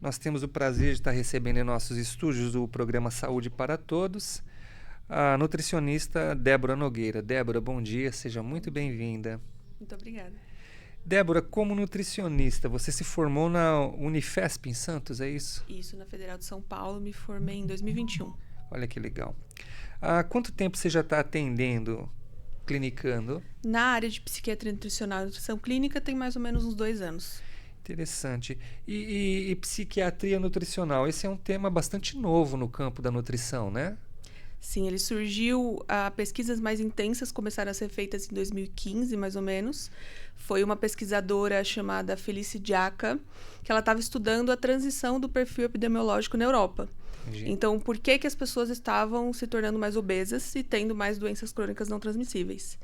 Nós temos o prazer de estar recebendo em nossos estúdios o programa Saúde para Todos, a nutricionista Débora Nogueira. Débora, bom dia, seja muito bem-vinda. Muito obrigada. Débora, como nutricionista, você se formou na Unifesp em Santos, é isso? Isso, na Federal de São Paulo, me formei em 2021. Olha que legal. Há quanto tempo você já está atendendo, clinicando? Na área de psiquiatria nutricional e nutrição clínica tem mais ou menos uns 2 anos. Interessante. E psiquiatria nutricional, esse é um tema bastante novo no campo da nutrição, né? Sim, ele surgiu, pesquisas mais intensas começaram a ser feitas em 2015, mais ou menos. Foi uma pesquisadora chamada Felice Giacca, que ela estava estudando a transição do perfil epidemiológico na Europa. Entendi. Então, por que as pessoas estavam se tornando mais obesas e tendo mais doenças crônicas não transmissíveis?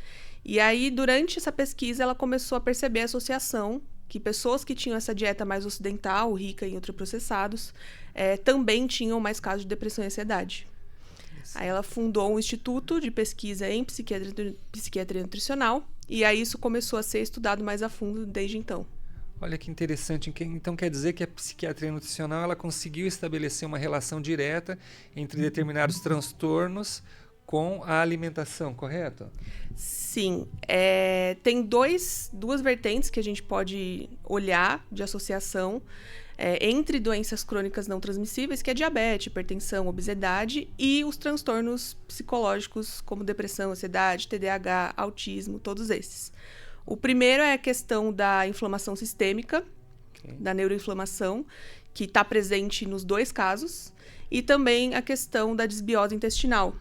E aí, durante essa pesquisa, ela começou a perceber a associação que pessoas que tinham essa dieta mais ocidental, rica em ultraprocessados, também tinham mais casos de depressão e ansiedade. Aí ela fundou um instituto de pesquisa em psiquiatria nutricional e aí isso começou a ser estudado mais a fundo desde então. Olha que interessante. Então quer dizer que a psiquiatria nutricional ela conseguiu estabelecer uma relação direta entre determinados transtornos com a alimentação, correto? Sim. Tem duas vertentes que a gente pode olhar de associação entre doenças crônicas não transmissíveis, que é diabetes, hipertensão, obesidade, e os transtornos psicológicos como depressão, ansiedade, TDAH, autismo, todos esses. O primeiro é a questão da inflamação sistêmica, da neuroinflamação, que está presente nos 2 casos, e também a questão da desbiose intestinal,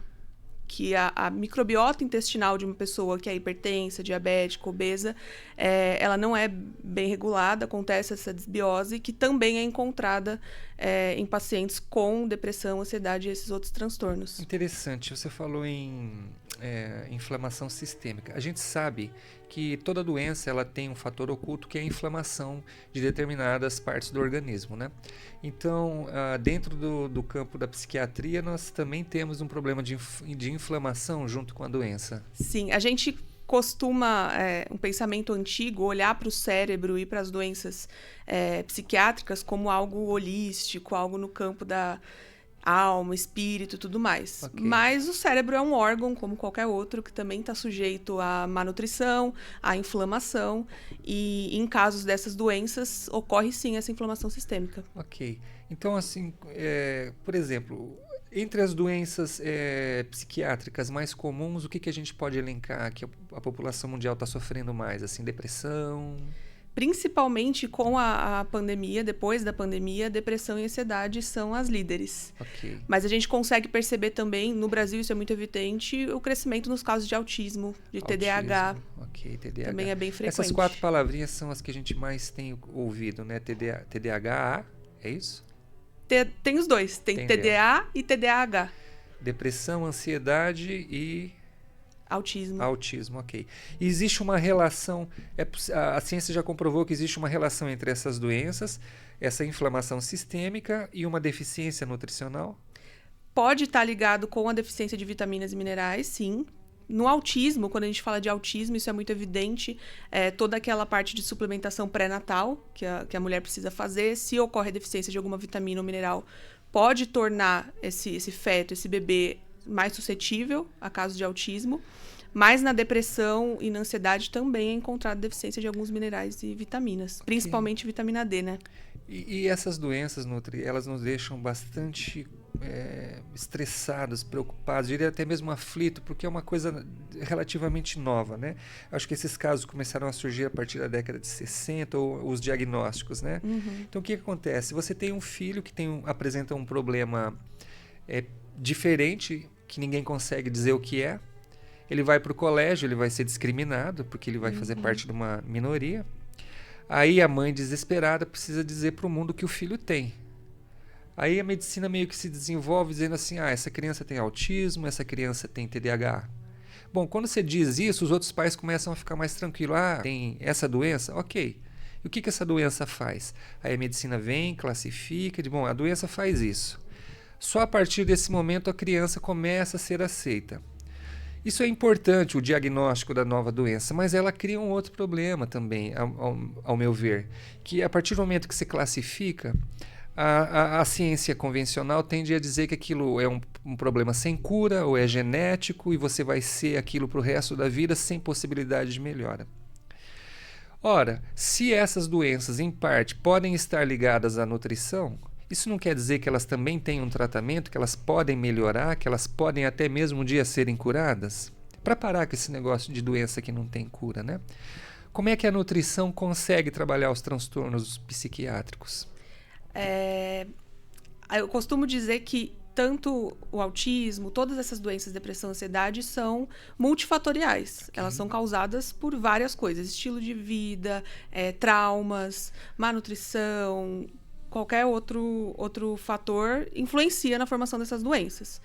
que a microbiota intestinal de uma pessoa que é hipertensa, diabética, obesa, ela não é bem regulada, acontece essa desbiose, que também é encontrada em pacientes com depressão, ansiedade e esses outros transtornos. Interessante, você falou em inflamação sistêmica. A gente sabe que toda doença ela tem um fator oculto que é a inflamação de determinadas partes do organismo, né? Então, dentro do campo da psiquiatria, nós também temos um problema de inflamação junto com a doença. Sim, a gente costuma, um pensamento antigo, olhar para o cérebro e para as doenças psiquiátricas como algo holístico, algo no campo da alma, espírito e tudo mais. Okay. Mas o cérebro é um órgão, como qualquer outro, que também está sujeito à má nutrição, à inflamação, e em casos dessas doenças, ocorre sim essa inflamação sistêmica. Ok. Então, assim, por exemplo, entre as doenças psiquiátricas mais comuns, o que a gente pode elencar que a população mundial está sofrendo mais? Assim, depressão... Principalmente com a pandemia, depois da pandemia, depressão e ansiedade são as líderes. Okay. Mas a gente consegue perceber também, no Brasil isso é muito evidente, o crescimento nos casos de autismo, de TDAH. Ok, TDAH. Também é bem frequente. Essas 4 palavrinhas são as que a gente mais tem ouvido, né? TDAH, é isso? Tem os dois, tem TDA e TDAH. Depressão, ansiedade e... Autismo. Autismo, ok. E existe uma relação, a ciência já comprovou que existe uma relação entre essas doenças, essa inflamação sistêmica e uma deficiência nutricional? Pode estar ligado com a deficiência de vitaminas e minerais, sim. No autismo, quando a gente fala de autismo, isso é muito evidente, toda aquela parte de suplementação pré-natal que a mulher precisa fazer, se ocorre a deficiência de alguma vitamina ou mineral, pode tornar esse feto, esse bebê, mais suscetível a casos de autismo, mas na depressão e na ansiedade também é encontrada deficiência de alguns minerais e vitaminas, principalmente vitamina D, né? E essas doenças, Nutri, elas nos deixam bastante estressados, preocupados, diria até mesmo aflitos, porque é uma coisa relativamente nova, né? Acho que esses casos começaram a surgir a partir da década de 60, ou os diagnósticos, né? Uhum. Então, o que acontece? Você tem um filho que apresenta um problema diferente, que ninguém consegue dizer o que é. Ele vai para o colégio, ele vai ser discriminado, porque ele vai fazer parte de uma minoria. Aí a mãe, desesperada, precisa dizer para o mundo o que o filho tem. Aí a medicina meio que se desenvolve dizendo assim, essa criança tem autismo, essa criança tem TDAH. Bom, quando você diz isso, os outros pais começam a ficar mais tranquilos. Tem essa doença? Ok. E o que essa doença faz? Aí a medicina vem, classifica, a doença faz isso. Só a partir desse momento a criança começa a ser aceita. Isso é importante, o diagnóstico da nova doença, mas ela cria um outro problema também, ao meu ver, que a partir do momento que se classifica, A ciência convencional tende a dizer que aquilo é um problema sem cura ou é genético e você vai ser aquilo para o resto da vida sem possibilidade de melhora. Ora, se essas doenças, em parte, podem estar ligadas à nutrição, isso não quer dizer que elas também têm um tratamento, que elas podem melhorar, que elas podem até mesmo um dia serem curadas? Para parar com esse negócio de doença que não tem cura, né? Como é que a nutrição consegue trabalhar os transtornos psiquiátricos? Eu costumo dizer que tanto o autismo, todas essas doenças, depressão, ansiedade, são multifatoriais. Elas são causadas por várias coisas. Estilo de vida, traumas, má nutrição, qualquer outro fator influencia na formação dessas doenças.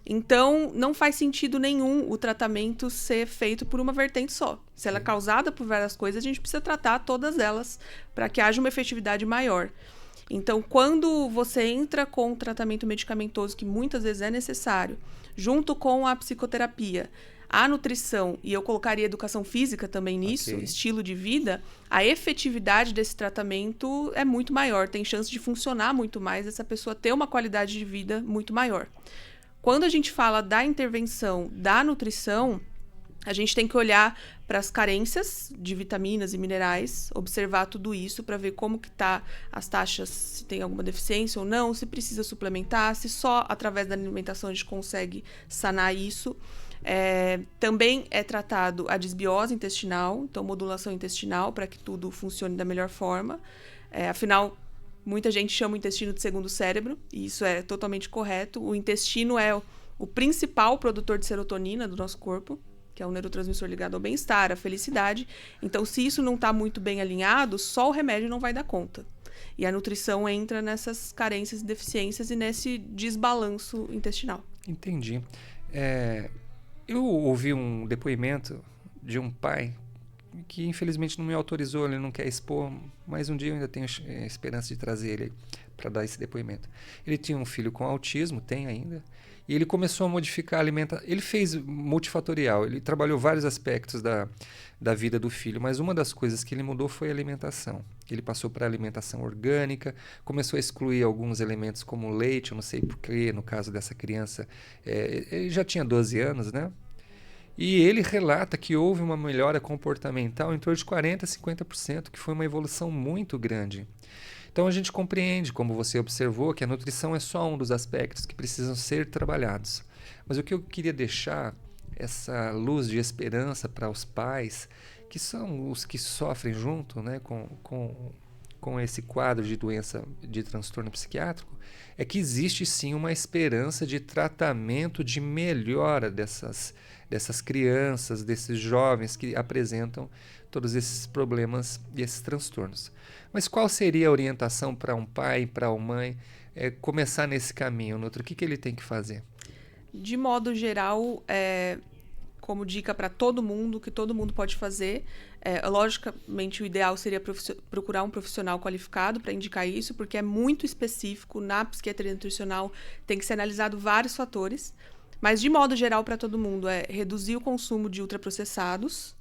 Então, não faz sentido nenhum o tratamento ser feito por uma vertente só. Se ela é causada por várias coisas, a gente precisa tratar todas elas para que haja uma efetividade maior. Então, quando você entra com o tratamento medicamentoso, que muitas vezes é necessário, junto com a psicoterapia, a nutrição, e eu colocaria educação física também nisso, estilo de vida, a efetividade desse tratamento é muito maior, tem chance de funcionar muito mais, essa pessoa ter uma qualidade de vida muito maior. Quando a gente fala da intervenção da nutrição, a gente tem que olhar para as carências de vitaminas e minerais, observar tudo isso para ver como que tá as taxas, se tem alguma deficiência ou não, se precisa suplementar, se só através da alimentação a gente consegue sanar isso. Também é tratado a desbiose intestinal, então modulação intestinal para que tudo funcione da melhor forma. Afinal, muita gente chama o intestino de segundo cérebro, e isso é totalmente correto. O intestino é o principal produtor de serotonina do nosso corpo, que é um neurotransmissor ligado ao bem-estar, à felicidade. Então, se isso não está muito bem alinhado, só o remédio não vai dar conta. E a nutrição entra nessas carências e deficiências e nesse desbalanço intestinal. Entendi. Eu ouvi um depoimento de um pai que infelizmente não me autorizou, ele não quer expor, mas um dia eu ainda tenho esperança de trazer ele para dar esse depoimento. Ele tinha um filho com autismo, tem ainda, e ele começou a modificar a alimentação. Ele fez multifatorial, ele trabalhou vários aspectos da vida do filho, mas uma das coisas que ele mudou foi a alimentação. Ele passou para a alimentação orgânica, começou a excluir alguns elementos como leite, eu não sei porquê, no caso dessa criança, ele já tinha 12 anos, né? E ele relata que houve uma melhora comportamental em torno de 40% a 50%, que foi uma evolução muito grande. Então a gente compreende, como você observou, que a nutrição é só um dos aspectos que precisam ser trabalhados. Mas o que eu queria deixar, essa luz de esperança para os pais, que são os que sofrem junto, né, com esse quadro de doença, de transtorno psiquiátrico, é que existe sim uma esperança de tratamento, de melhora dessas crianças, desses jovens que apresentam todos esses problemas e esses transtornos. Mas qual seria a orientação para um pai, para uma mãe, começar nesse caminho, Nutri? O que ele tem que fazer? De modo geral, como dica para todo mundo, o que todo mundo pode fazer, logicamente o ideal seria procurar um profissional qualificado para indicar isso, porque é muito específico, na psiquiatria nutricional tem que ser analisado vários fatores, mas de modo geral para todo mundo é reduzir o consumo de ultraprocessados.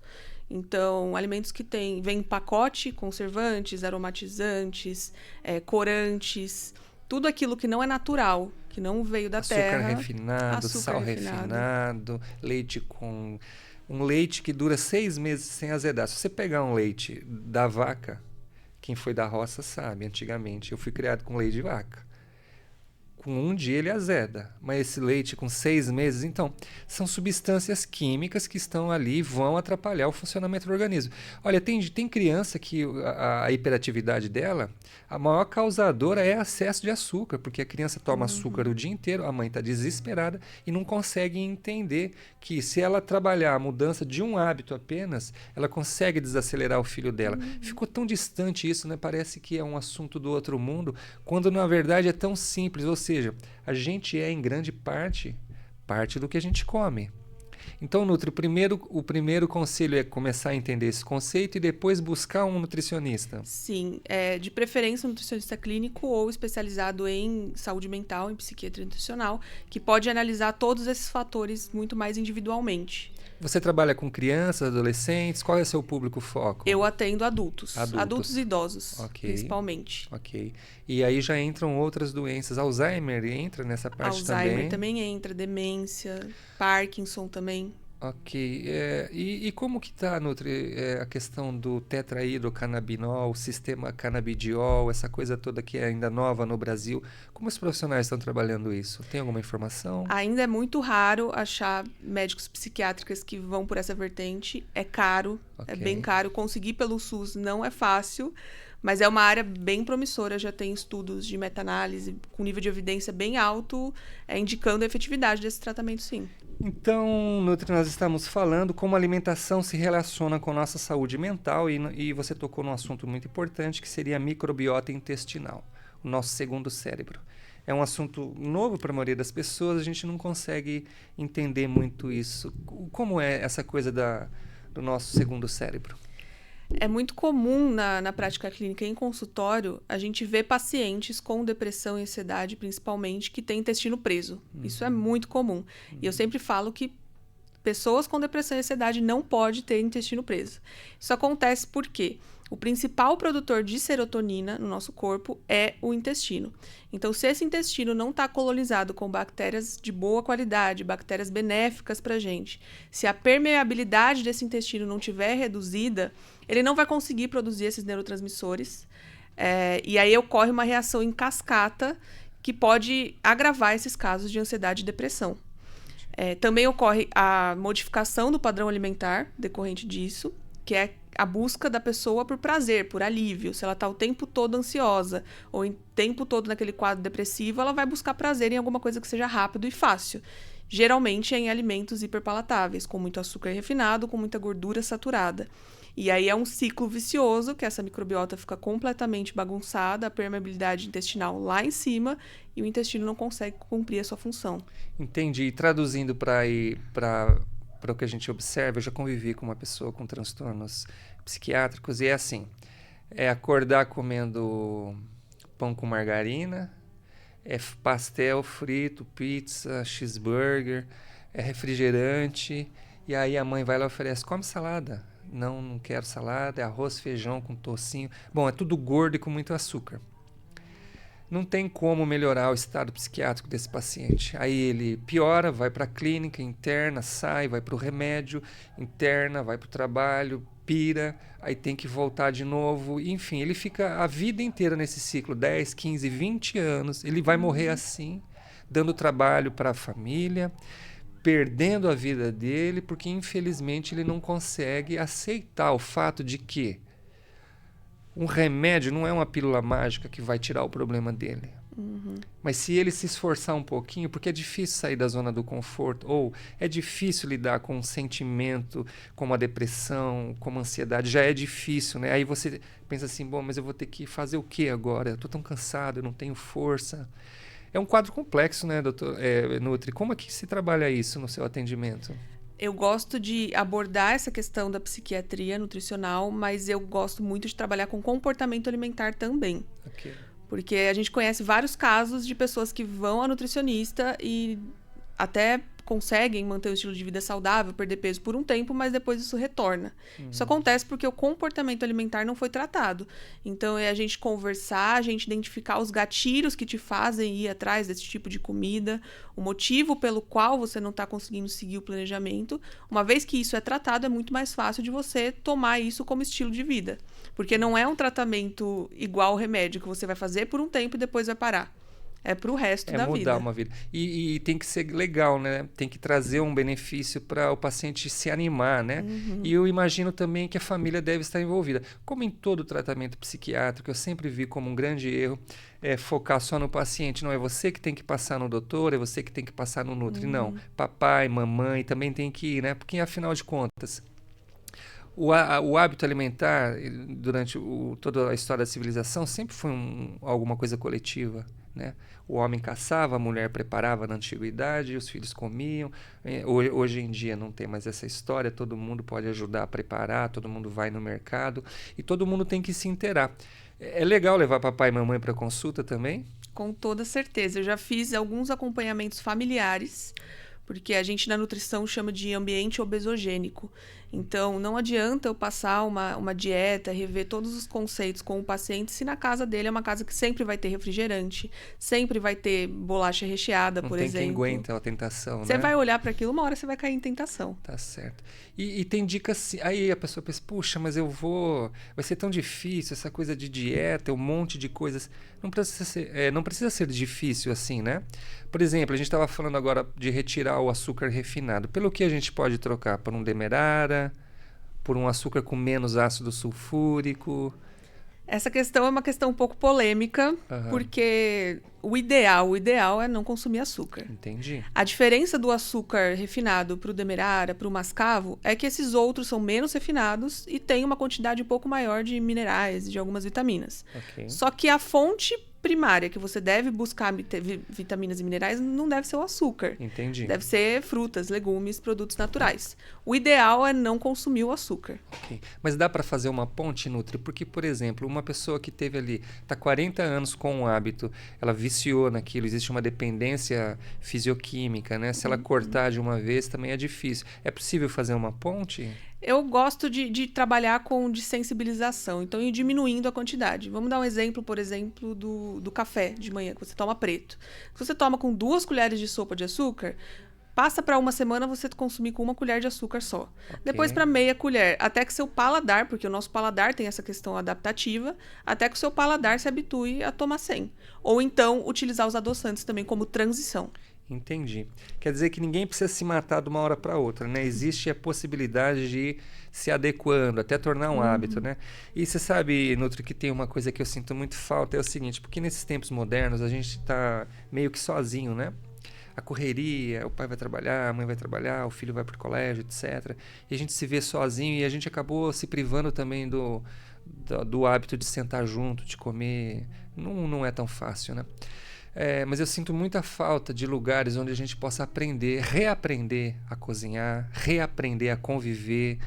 Então, alimentos que vêm em pacote, conservantes, aromatizantes, corantes, tudo aquilo que não é natural, que não veio da terra. Açúcar refinado, sal refinado, leite com... Um leite que dura 6 meses sem azedar. Se você pegar um leite da vaca, quem foi da roça sabe, antigamente, eu fui criado com leite de vaca. Com um dia ele azeda, mas esse leite com 6 meses, então, são substâncias químicas que estão ali e vão atrapalhar o funcionamento do organismo. Olha, tem criança que a hiperatividade dela, a maior causadora é excesso de açúcar, porque a criança toma açúcar o dia inteiro, a mãe está desesperada e não consegue entender que se ela trabalhar a mudança de um hábito apenas, ela consegue desacelerar o filho dela. Ficou tão distante isso, né? Parece que é um assunto do outro mundo, quando na verdade é tão simples, ou seja, a gente é em grande parte do que a gente come. Então, Nutri, o primeiro conselho é começar a entender esse conceito e depois buscar um nutricionista. Sim, de preferência um nutricionista clínico ou especializado em saúde mental, em psiquiatria nutricional, que pode analisar todos esses fatores muito mais individualmente. Você trabalha com crianças, adolescentes? Qual é o seu público-foco? Eu atendo adultos. Adultos. Adultos e idosos, Ok. principalmente. Ok. E aí já entram outras doenças. Alzheimer entra nessa parte Alzheimer também entra, demência, Parkinson também. Ok. E como que está, Nutri, a questão do tetrahidrocannabinol, o sistema canabidiol, essa coisa toda que é ainda nova no Brasil? Como os profissionais estão trabalhando isso? Tem alguma informação? Ainda é muito raro achar médicos psiquiátricos que vão por essa vertente. É caro, é Ok. bem caro. Conseguir pelo SUS não é fácil, mas é uma área bem promissora. Já tem estudos de meta-análise com nível de evidência bem alto, indicando a efetividade desse tratamento, sim. Então, Nutri, nós estamos falando como a alimentação se relaciona com nossa saúde mental e você tocou num assunto muito importante que seria a microbiota intestinal, o nosso segundo cérebro. É um assunto novo para a maioria das pessoas, a gente não consegue entender muito isso. Como é essa coisa do nosso segundo cérebro? É muito comum na prática clínica em consultório a gente ver pacientes com depressão e ansiedade, principalmente, que têm intestino preso. Isso é muito comum. E eu sempre falo que pessoas com depressão e ansiedade não podem ter intestino preso. Isso acontece porque o principal produtor de serotonina no nosso corpo é o intestino. Então, se esse intestino não está colonizado com bactérias de boa qualidade, bactérias benéficas para a gente, se a permeabilidade desse intestino não tiver reduzida, ele não vai conseguir produzir esses neurotransmissores. E aí ocorre uma reação em cascata que pode agravar esses casos de ansiedade e depressão. Também ocorre a modificação do padrão alimentar decorrente disso, que é a busca da pessoa por prazer, por alívio. Se ela está o tempo todo ansiosa ou o tempo todo naquele quadro depressivo, ela vai buscar prazer em alguma coisa que seja rápido e fácil. Geralmente é em alimentos hiperpalatáveis, com muito açúcar refinado, com muita gordura saturada. E aí é um ciclo vicioso, que essa microbiota fica completamente bagunçada, a permeabilidade intestinal lá em cima, e o intestino não consegue cumprir a sua função. Entendi. E traduzindo para o que a gente observa, eu já convivi com uma pessoa com transtornos psiquiátricos e é assim, é acordar comendo pão com margarina, é pastel frito, pizza, cheeseburger, é refrigerante, e aí a mãe vai lá e oferece, come salada. Não quero salada, é arroz, feijão com tocinho. Bom, é tudo gordo e com muito açúcar. Não tem como melhorar o estado psiquiátrico desse paciente. Aí ele piora, vai para a clínica, interna, sai, vai para o remédio, interna, vai para o trabalho, pira, aí tem que voltar de novo. Enfim, ele fica a vida inteira nesse ciclo, 10, 15, 20 anos. Ele vai morrer assim, dando trabalho para a família, perdendo a vida dele, porque infelizmente ele não consegue aceitar o fato de que um remédio não é uma pílula mágica que vai tirar o problema dele. Mas se ele se esforçar um pouquinho, porque é difícil sair da zona do conforto, ou é difícil lidar com um sentimento como a depressão, como a ansiedade, já é difícil, né? Aí você pensa assim, bom, mas eu vou ter que fazer o que agora? Eu estou tão cansado, eu não tenho força. É um quadro complexo, né, doutor Nutri? Como é que se trabalha isso no seu atendimento? Eu gosto de abordar essa questão da psiquiatria nutricional, mas eu gosto muito de trabalhar com comportamento alimentar também. Okay. Porque a gente conhece vários casos de pessoas que vão a nutricionista e até conseguem manter o estilo de vida saudável, perder peso por um tempo, mas depois isso retorna. Isso acontece porque o comportamento alimentar não foi tratado. Então, é a gente conversar, a gente identificar os gatilhos que te fazem ir atrás desse tipo de comida, o motivo pelo qual você não está conseguindo seguir o planejamento. Uma vez que isso é tratado, é muito mais fácil de você tomar isso como estilo de vida. Porque não é um tratamento igual ao remédio que você vai fazer por um tempo e depois vai parar. É pro resto da vida. É mudar uma vida. E tem que ser legal, né? Tem que trazer um benefício para o paciente se animar, né? E eu imagino também que a família deve estar envolvida. Como em todo tratamento psiquiátrico, eu sempre vi como um grande erro focar só no paciente. Não é você que tem que passar no doutor, é você que tem que passar no Nutri. Não. Papai, mamãe também tem que ir, né? Porque, afinal de contas, o hábito alimentar, durante toda a história da civilização, sempre foi alguma coisa coletiva. Né? O homem caçava, a mulher preparava na antiguidade, os filhos comiam. Hoje em dia não tem mais essa história, todo mundo pode ajudar a preparar, todo mundo vai no mercado e todo mundo tem que se inteirar. É legal levar papai e mamãe para consulta também? Com toda certeza. Eu já fiz alguns acompanhamentos familiares porque a gente na nutrição chama de ambiente obesogênico. Então, não adianta eu passar uma dieta, rever todos os conceitos com o paciente, se na casa dele é uma casa que sempre vai ter refrigerante, sempre vai ter bolacha recheada, por exemplo. Não tem quem aguenta a tentação, Você né? vai olhar para aquilo, uma hora você vai cair em tentação. Tá certo. E tem dicas, aí a pessoa pensa, puxa, mas vai ser tão difícil essa coisa de dieta, um monte de coisas. Não precisa ser difícil assim, né? Por exemplo, a gente estava falando agora de retirar o açúcar refinado. Pelo que a gente pode trocar? Por um demerara, por um açúcar com menos ácido sulfúrico? Essa questão é uma questão um pouco polêmica, porque o ideal é não consumir açúcar. Entendi. A diferença do açúcar refinado para o demerara, para o mascavo, é que esses outros são menos refinados e têm uma quantidade um pouco maior de minerais e de algumas vitaminas. Okay. Só que a fonte primária que você deve buscar vitaminas e minerais não deve ser o açúcar. Entendi. Deve ser frutas, legumes, produtos naturais. O ideal é não consumir o açúcar. Okay. Mas dá para fazer uma ponte, Nutri? Porque, por exemplo, uma pessoa que teve ali, está 40 anos com um hábito, ela viciou naquilo, existe uma dependência fisioquímica, né? Se ela cortar de uma vez, também é difícil. É possível fazer uma ponte? Eu gosto de trabalhar com desensibilização, então ir diminuindo a quantidade. Vamos dar um exemplo, por exemplo, do café de manhã, que você toma preto. Se você toma com 2 colheres de sopa de açúcar, passa para uma semana você consumir com 1 colher de açúcar só. Okay. Depois para meia colher, até que seu paladar, porque o nosso paladar tem essa questão adaptativa, até que o seu paladar se habitue a tomar sem. Ou então utilizar os adoçantes também como transição. Entendi. Quer dizer que ninguém precisa se matar de uma hora para outra, né? Existe a possibilidade de ir se adequando, até tornar um hábito, né? E você sabe, Nutri, que tem uma coisa que eu sinto muito falta, é o seguinte, porque nesses tempos modernos a gente está meio que sozinho, né? A correria, o pai vai trabalhar, a mãe vai trabalhar, o filho vai para o colégio, etc. E a gente se vê sozinho e a gente acabou se privando também do hábito de sentar junto, de comer. Não é tão fácil, né? Mas eu sinto muita falta de lugares onde a gente possa aprender, reaprender a cozinhar, reaprender a conviver,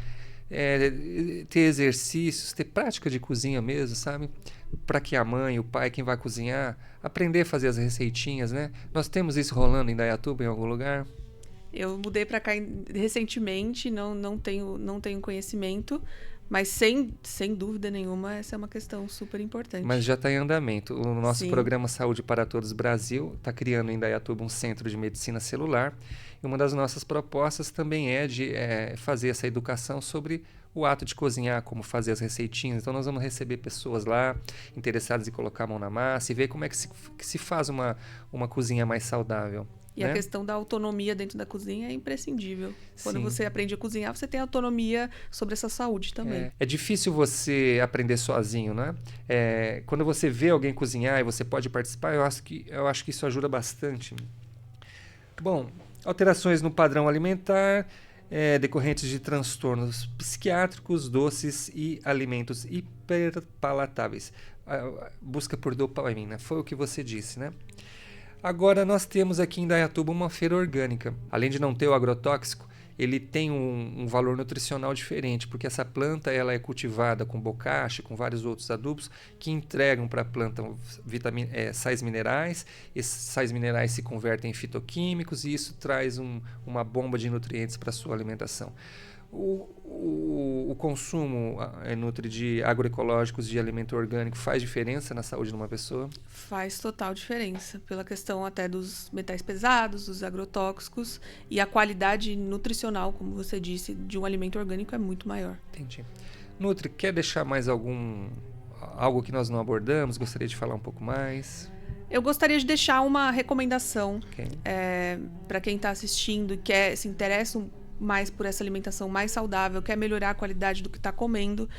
ter exercícios, ter prática de cozinha mesmo, sabe? Para que a mãe, o pai, quem vai cozinhar, aprender a fazer as receitinhas, né? Nós temos isso rolando em Indaiatuba, em algum lugar? Eu mudei para cá recentemente, não tenho conhecimento, mas sem dúvida nenhuma, essa é uma questão super importante. Mas já está em andamento. O nosso programa Saúde para Todos Brasil está criando em Indaiatuba um centro de medicina celular. E uma das nossas propostas também é de fazer essa educação sobre o ato de cozinhar, como fazer as receitinhas. Então nós vamos receber pessoas lá interessadas em colocar a mão na massa e ver como é que se faz uma cozinha mais saudável. E a questão da autonomia dentro da cozinha é imprescindível. Quando você aprende a cozinhar, você tem autonomia sobre essa saúde também. É difícil você aprender sozinho, né? Quando você vê alguém cozinhar e você pode participar, eu acho que isso ajuda bastante. Bom, alterações no padrão alimentar decorrentes de transtornos psiquiátricos, doces e alimentos hiperpalatáveis. Busca por dopamina, foi o que você disse, né? Agora, nós temos aqui em Indaiatuba uma feira orgânica. Além de não ter o agrotóxico, ele tem um valor nutricional diferente, porque essa planta ela é cultivada com bocache, com vários outros adubos, que entregam para a planta sais minerais. Esses sais minerais se convertem em fitoquímicos e isso traz uma bomba de nutrientes para a sua alimentação. O consumo Nutri de agroecológicos de alimento orgânico faz diferença na saúde de uma pessoa? Faz total diferença, pela questão até dos metais pesados, dos agrotóxicos, e a qualidade nutricional, como você disse, de um alimento orgânico é muito maior. Entendi. Nutri, quer deixar mais algo que nós não abordamos? Gostaria de falar um pouco mais? Eu gostaria de deixar uma recomendação Okay. Para quem está assistindo e se interessa mais por essa alimentação mais saudável, quer melhorar a qualidade do que está comendo.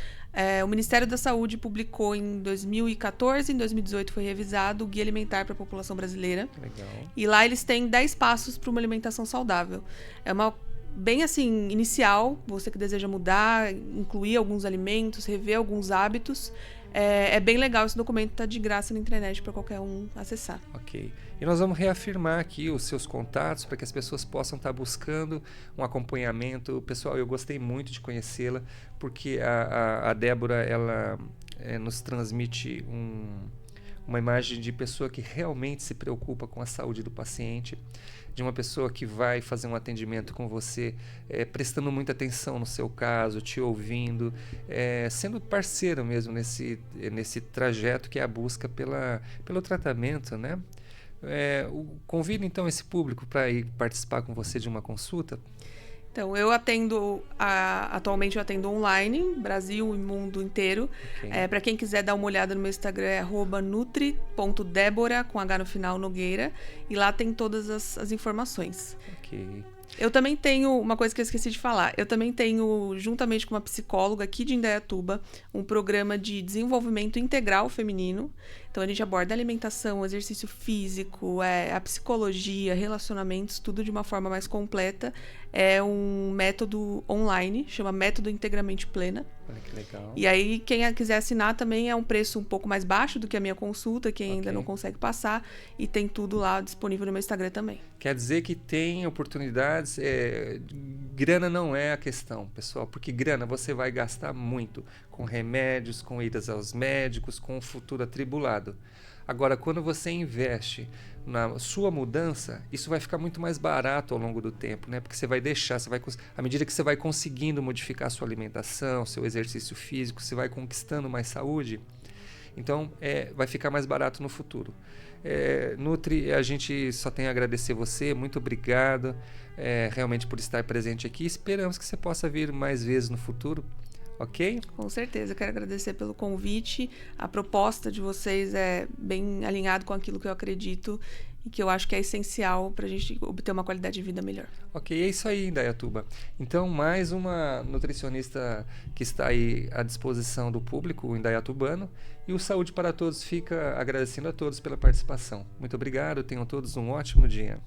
O Ministério da Saúde publicou em 2014, em 2018 foi revisado o Guia Alimentar para a População Brasileira. Legal. E lá eles têm 10 passos para uma alimentação saudável. É uma bem assim, inicial, você que deseja mudar, incluir alguns alimentos, rever alguns hábitos. É bem legal, esse documento está de graça na internet para qualquer um acessar. Ok. E nós vamos reafirmar aqui os seus contatos para que as pessoas possam estar buscando um acompanhamento. Pessoal, eu gostei muito de conhecê-la, porque a Débora ela nos transmite uma imagem de pessoa que realmente se preocupa com a saúde do paciente, de uma pessoa que vai fazer um atendimento com você, prestando muita atenção no seu caso, te ouvindo, sendo parceiro mesmo nesse trajeto que é a busca pelo tratamento, né? Convido então esse público para ir participar com você de uma consulta. Então, atualmente eu atendo online, Brasil e mundo inteiro. Okay. Para quem quiser dar uma olhada no meu Instagram, é @nutri.debora, com H no final, Nogueira. E lá tem todas as informações. Ok. Eu também tenho, uma coisa que eu esqueci de falar, eu também tenho, juntamente com uma psicóloga aqui de Indaiatuba, um programa de desenvolvimento integral feminino. Então, a gente aborda alimentação, exercício físico, a psicologia, relacionamentos, tudo de uma forma mais completa. É um método online, chama Método Integramente Plena. Olha que legal. E aí, quem quiser assinar também é um preço um pouco mais baixo do que a minha consulta, quem ainda não consegue passar. E tem tudo lá disponível no meu Instagram também. Quer dizer que tem oportunidades. Grana não é a questão, pessoal, porque grana você vai gastar muito com remédios, com idas aos médicos, com o futuro atribulado. Agora, quando você investe na sua mudança, isso vai ficar muito mais barato ao longo do tempo, né? Porque você vai deixar, à medida que você vai conseguindo modificar a sua alimentação, seu exercício físico, você vai conquistando mais saúde, então vai ficar mais barato no futuro. Nutri, a gente só tem a agradecer você, muito obrigado realmente por estar presente aqui. Esperamos que você possa vir mais vezes no futuro. Ok? Com certeza, eu quero agradecer pelo convite. A proposta de vocês é bem alinhado com aquilo que eu acredito e que eu acho que é essencial para a gente obter uma qualidade de vida melhor. Ok, é isso aí, Indaiatuba. Então, mais uma nutricionista que está aí à disposição do público, o indaiatubano, e o Saúde para Todos fica agradecendo a todos pela participação. Muito obrigado, tenham todos um ótimo dia.